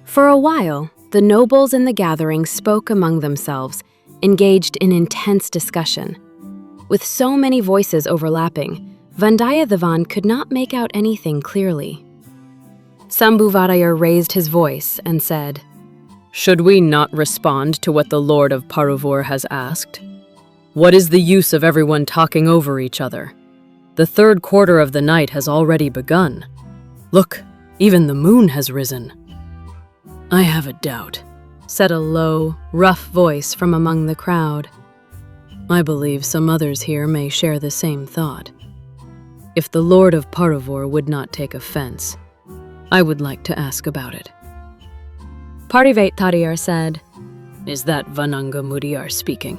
For a while, the nobles in the gathering spoke among themselves, engaged in intense discussion. With so many voices overlapping, Vandiyathevan could not make out anything clearly. Pazhuvettaraiyar raised his voice and said, "Should we not respond to what the Lord of Paravur has asked? What is the use of everyone talking over each other? The third quarter of the night has already begun. Look, even the moon has risen." "I have a doubt," said a low, rough voice from among the crowd. "I believe some others here may share the same thought. If the Lord of Paravur would not take offense, I would like to ask about it." Pazhuvettaraiyar said, "Is that Vanangamudiyar speaking?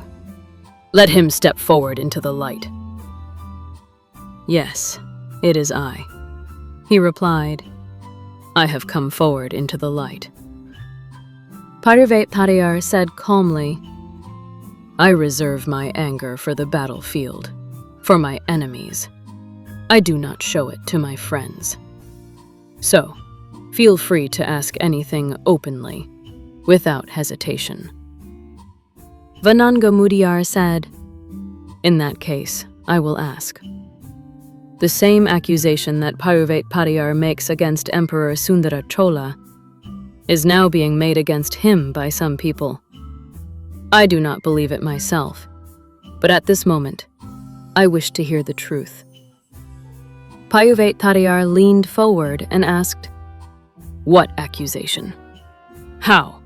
Let him step forward into the light." "Yes, it is I," he replied. "I have come forward into the light." Pazhuvettaraiyar said calmly, "I reserve my anger for the battlefield, for my enemies. I do not show it to my friends. So, feel free to ask anything openly, without hesitation." Vanangamudiyar said, "In that case, I will ask. The same accusation that Pazhuvettaraiyar makes against Emperor Sundara Chola is now being made against him by some people. I do not believe it myself, but at this moment, I wish to hear the truth." Pazhuvettaraiyar leaned forward and asked, "What accusation? How?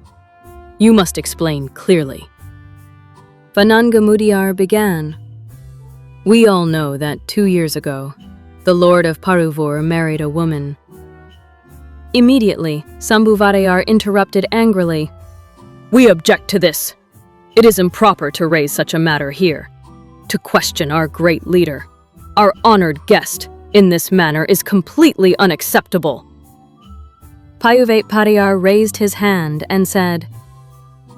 You must explain clearly." Vanangamudiyar began. "We all know that 2 years ago, the Lord of Paravur married a woman." Immediately, Pazhuvettaraiyar interrupted angrily. "We object to this. It is improper to raise such a matter here. To question our great leader, our honored guest, in this manner is completely unacceptable." Pazhuvettaraiyar raised his hand and said,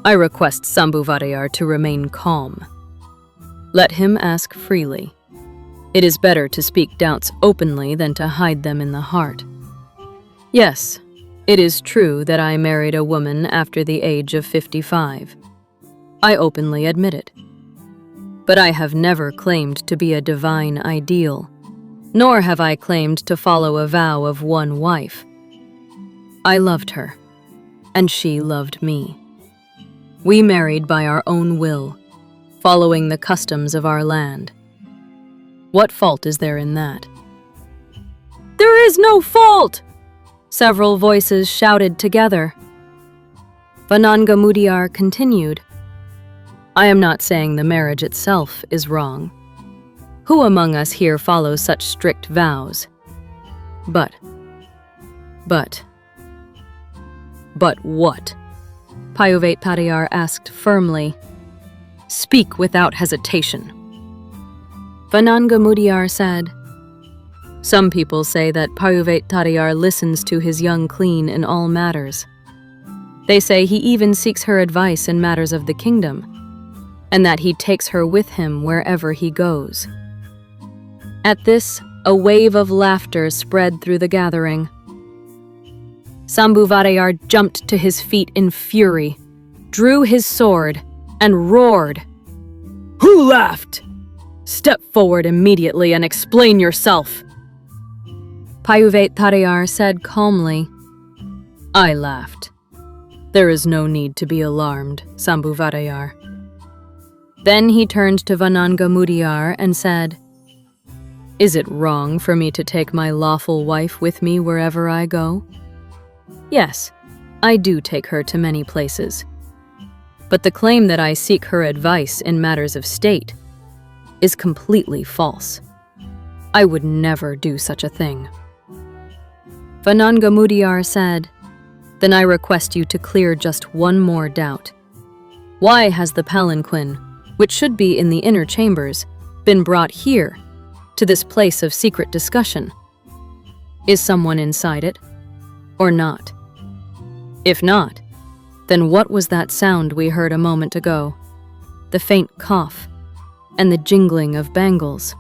"I request Pazhuvettaraiyar to remain calm. Let him ask freely. It is better to speak doubts openly than to hide them in the heart. Yes, it is true that I married a woman after the age of 55. I openly admit it. But I have never claimed to be a divine ideal, nor have I claimed to follow a vow of one wife. I loved her, and she loved me. We married by our own will, following the customs of our land. What fault is there in that?" "There is no fault!" several voices shouted together. Vanangamudiyar continued, "I am not saying the marriage itself is wrong. Who among us here follows such strict vows? But what?" Pazhuvettaraiyar asked firmly. "Speak without hesitation." Vanangamudiyar said, "Some people say that Pazhuvettaraiyar listens to his young queen in all matters. They say he even seeks her advice in matters of the kingdom, and that he takes her with him wherever he goes." At this, a wave of laughter spread through the gathering. Pazhuvettaraiyar jumped to his feet in fury, drew his sword, and roared, "Who laughed? Step forward immediately and explain yourself." Pazhuvettaraiyar said calmly, "I laughed. There is no need to be alarmed, Pazhuvettaraiyar." Then he turned to Vanangamudiyar and said, "Is it wrong for me to take my lawful wife with me wherever I go? Yes, I do take her to many places. But the claim that I seek her advice in matters of state is completely false. I would never do such a thing." Vanangamudiyar said, "Then I request you to clear just one more doubt. Why has the Palanquin, which should be in the inner chambers, been brought here, to this place of secret discussion? Is someone inside it, or not? If not, then what was that sound we heard a moment ago? The faint cough, and the jingling of bangles?"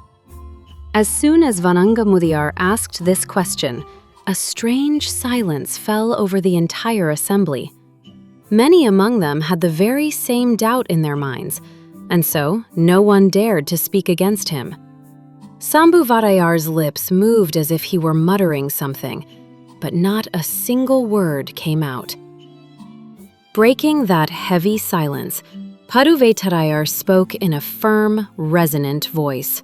As soon as Vanangamudiyar asked this question, a strange silence fell over the entire assembly. Many among them had the very same doubt in their minds, and so no one dared to speak against him. Sambhuvatayar's lips moved as if he were muttering something, but not a single word came out. Breaking that heavy silence, Pazhuvettaraiyar spoke in a firm, resonant voice.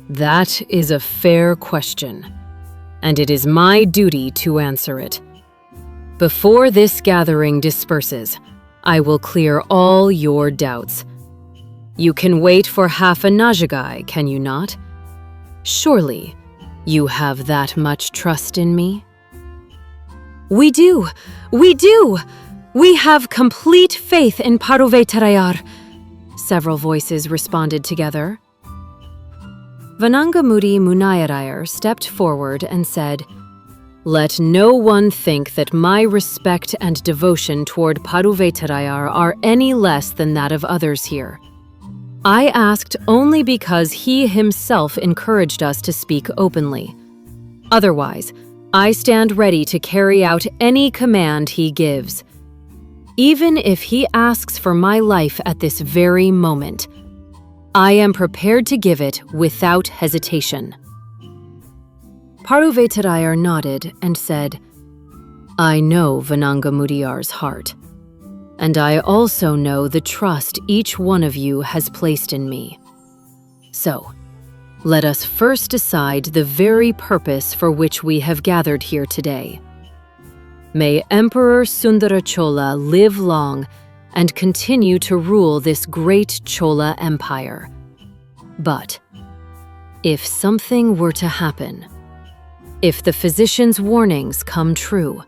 "That is a fair question, and it is my duty to answer it. Before this gathering disperses, I will clear all your doubts. You can wait for half a Najagai, can you not? Surely, you have that much trust in me?" "We do! We do! We have complete faith in Pazhuvettaraiyar," several voices responded together. Vanangamudi Munayarayar stepped forward and said, "Let no one think that my respect and devotion toward Pazhuvettaraiyar are any less than that of others here. I asked only because he himself encouraged us to speak openly. Otherwise, I stand ready to carry out any command he gives. Even if he asks for my life at this very moment, I am prepared to give it without hesitation." Pazhuvettaraiyar nodded and said, "I know Vanangamudiyar's heart, and I also know the trust each one of you has placed in me. So, let us first decide the very purpose for which we have gathered here today. May Emperor Sundara Chola live long and continue to rule this great Chola Empire. But if something were to happen, if the physician's warnings come true,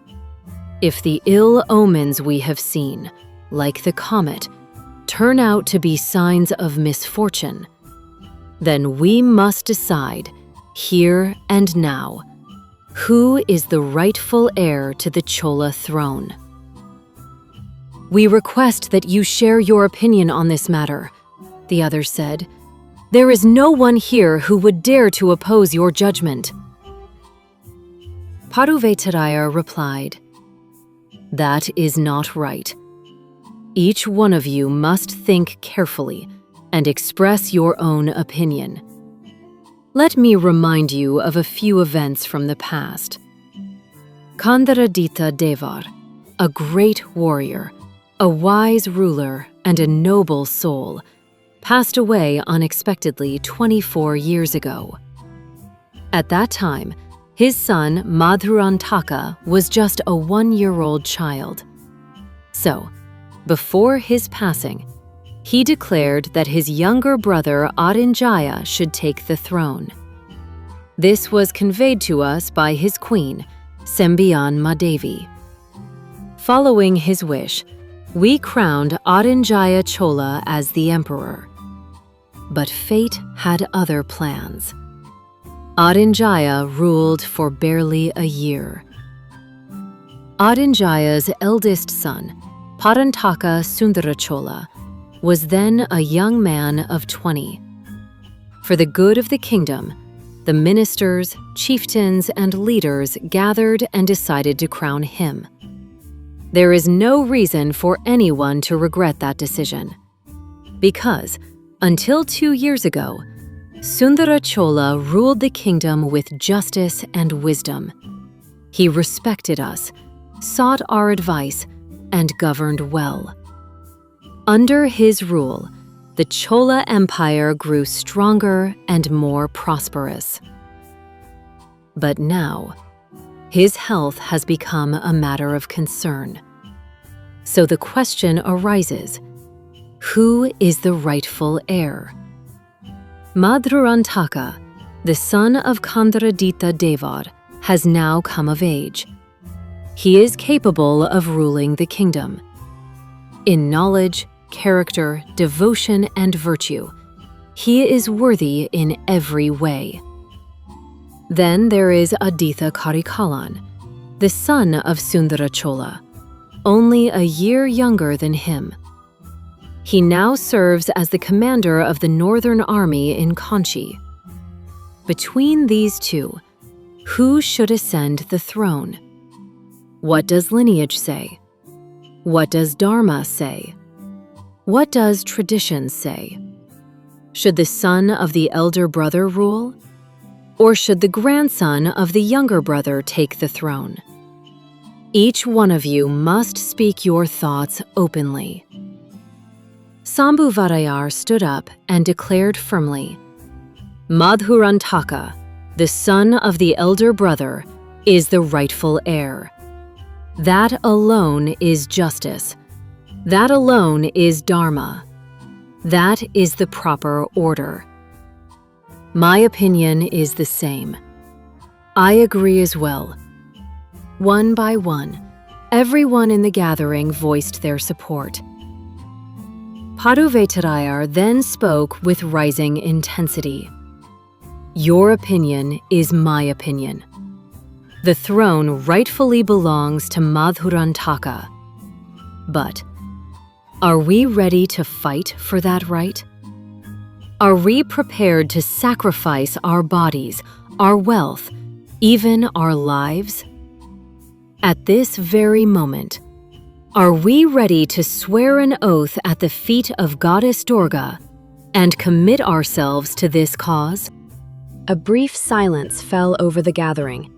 if the ill omens we have seen, like the comet, turn out to be signs of misfortune, then we must decide, here and now, who is the rightful heir to the Chola throne. We request that you share your opinion on this matter," the others said. "There is no one here who would dare to oppose your judgment." Pazhuvettaraiyar replied, "That is not right. Each one of you must think carefully and express your own opinion. Let me remind you of a few events from the past. Kandaradita Devar, a great warrior, a wise ruler, and a noble soul, passed away unexpectedly 24 years ago. At that time, his son Madhurantaka was just a 1-year-old child. So, before his passing, he declared that his younger brother Arinjaya should take the throne. This was conveyed to us by his queen, Sembian Madevi. Following his wish, we crowned Arinjaya Chola as the emperor. But fate had other plans. Arinjaya ruled for barely a year. Arinjaya's eldest son, Parantaka Sundarachola, was then a young man of 20. For the good of the kingdom, the ministers, chieftains, and leaders gathered and decided to crown him. There is no reason for anyone to regret that decision, because until 2 years ago, Sundarachola ruled the kingdom with justice and wisdom. He respected us, sought our advice, and governed well. Under his rule, the Chola Empire grew stronger and more prosperous. But now, his health has become a matter of concern. So the question arises, who is the rightful heir? Madhurantaka, the son of Kandaradita Devar, has now come of age. He is capable of ruling the kingdom. In knowledge, character, devotion, and virtue, he is worthy in every way. Then there is Aditha Karikalan, the son of Sundarachola, only a year younger than him. He now serves as the commander of the Northern Army in Kanchi. Between these two, Who should ascend the throne? What does lineage say? What does Dharma say? What does tradition say? Should the son of the elder brother rule? Or should the grandson of the younger brother take the throne? Each one of you must speak your thoughts openly. Sambhuvarayar stood up and declared firmly, Madhurantaka, the son of the elder brother, is the rightful heir. That alone is justice. That alone is Dharma. That is the proper order. My opinion is the same. I agree as well. One by one, everyone in the gathering voiced their support. Pazhuvettaraiyar then spoke with rising intensity. Your opinion is my opinion. The throne rightfully belongs to Madhurantaka. But are we ready to fight for that right? Are we prepared to sacrifice our bodies, our wealth, even our lives? At this very moment, are we ready to swear an oath at the feet of Goddess Durga and commit ourselves to this cause? A brief silence fell over the gathering.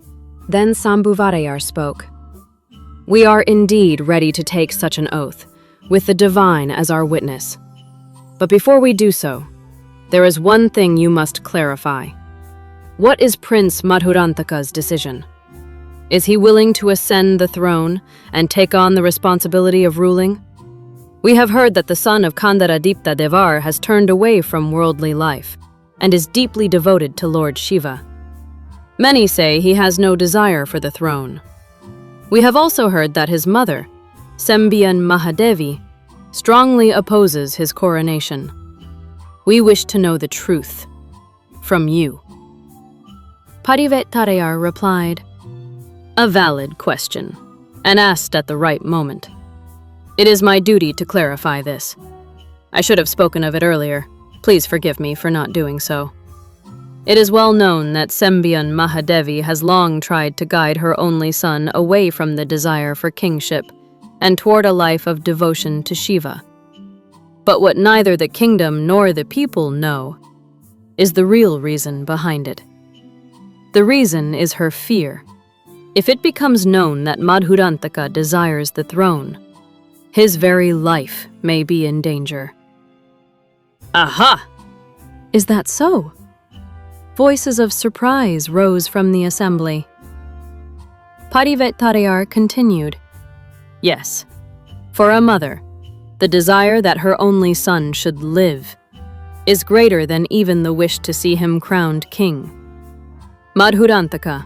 Then Sambhuvarayar spoke. We are indeed ready to take such an oath, with the divine as our witness. But before we do so, there is one thing you must clarify. What is Prince Madhurantaka's decision? Is he willing to ascend the throne and take on the responsibility of ruling? We have heard that the son of Kandaradipta Devar has turned away from worldly life and is deeply devoted to Lord Shiva. Many say he has no desire for the throne. We have also heard that his mother, Sembian Mahadevi, strongly opposes his coronation. We wish to know the truth from you. Pazhuvettaraiyar replied, A valid question, and asked at the right moment. It is my duty to clarify this. I should have spoken of it earlier. Please forgive me for not doing so. It is well known that Sembian Mahadevi has long tried to guide her only son away from the desire for kingship and toward a life of devotion to Shiva. But what neither the kingdom nor the people know is the real reason behind it. The reason is her fear. If it becomes known that Madhurantaka desires the throne, his very life may be in danger. Aha! Is that so? Voices of surprise rose from the assembly. Pazhuvettaraiyar continued. Yes, for a mother, the desire that her only son should live is greater than even the wish to see him crowned king. Madhurantaka,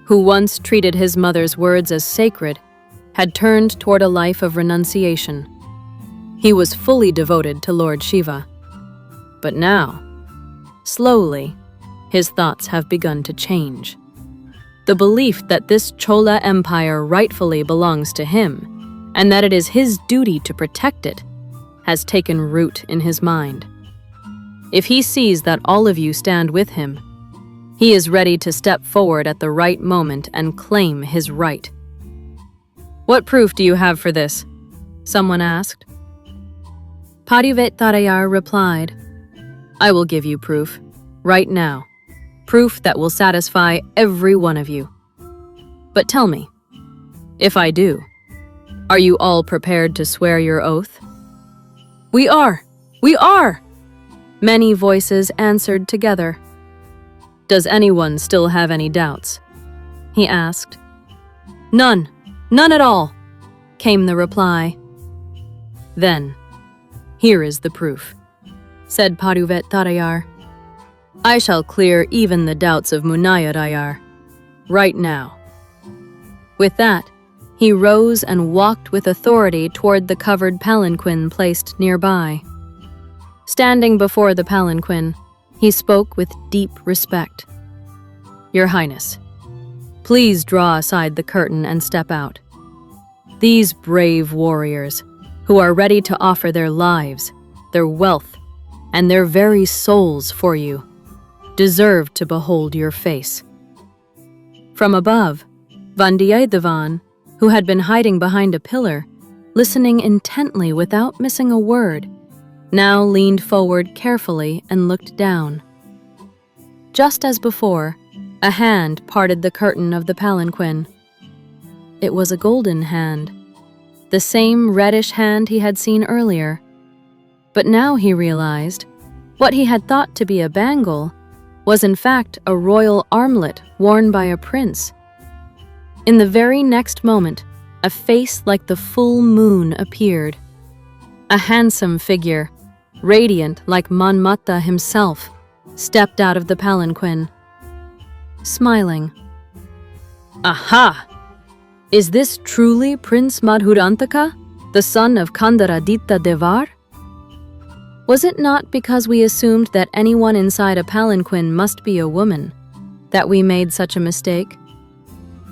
who once treated his mother's words as sacred, had turned toward a life of renunciation. He was fully devoted to Lord Shiva. But now, slowly, his thoughts have begun to change. The belief that this Chola Empire rightfully belongs to him, and that it is his duty to protect it, has taken root in his mind. If he sees that all of you stand with him, he is ready to step forward at the right moment and claim his right. What proof do you have for this? Someone asked. Pazhuvettaraiyar replied, I will give you proof, right now. Proof that will satisfy every one of you. But tell me, if I do, are you all prepared to swear your oath? We are! We are! Many voices answered together. Does anyone still have any doubts? He asked. None. None at all, came the reply. Then, here is the proof, said Pazhuvettaraiyar. I shall clear even the doubts of Munayarayar, right now. With that, he rose and walked with authority toward the covered palanquin placed nearby. Standing before the palanquin, he spoke with deep respect. Your Highness, please draw aside the curtain and step out. These brave warriors, who are ready to offer their lives, their wealth, and their very souls for you, deserve to behold your face. From above, Vandiyathevan, who had been hiding behind a pillar, listening intently without missing a word, now leaned forward carefully and looked down. Just as before, a hand parted the curtain of the palanquin. It was a golden hand, the same reddish hand he had seen earlier. But now he realized what he had thought to be a bangle was in fact a royal armlet worn by a prince. In the very next moment, a face like the full moon appeared. A handsome figure, radiant like Manmatta himself, stepped out of the palanquin, smiling. Aha! Is this truly Prince Madhurantaka, the son of Kandaraditya Devar? Was it not because we assumed that anyone inside a palanquin must be a woman that we made such a mistake?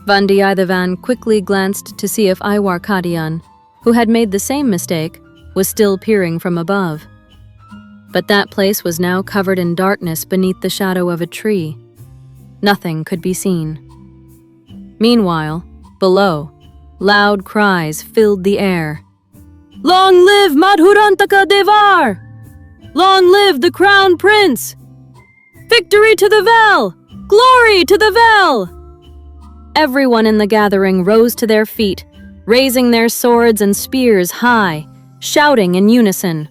Vandiyathevan quickly glanced to see if Iwarkadian, who had made the same mistake, was still peering from above. But that place was now covered in darkness beneath the shadow of a tree. Nothing could be seen. Meanwhile, below, loud cries filled the air. Long live Madhurantaka Devar! Long live the crown prince! Victory to the Vel! Glory to the Vel! Everyone in the gathering rose to their feet, raising their swords and spears high, shouting in unison.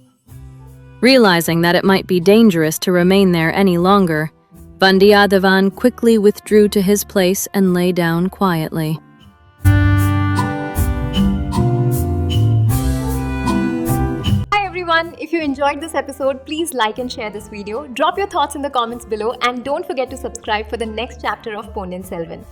Realizing that it might be dangerous to remain there any longer, Vandiyathevan quickly withdrew to his place and lay down quietly. Hi everyone, if you enjoyed this episode, please like and share this video. Drop your thoughts in the comments below and don't forget to subscribe for the next chapter of Ponniyin Selvan.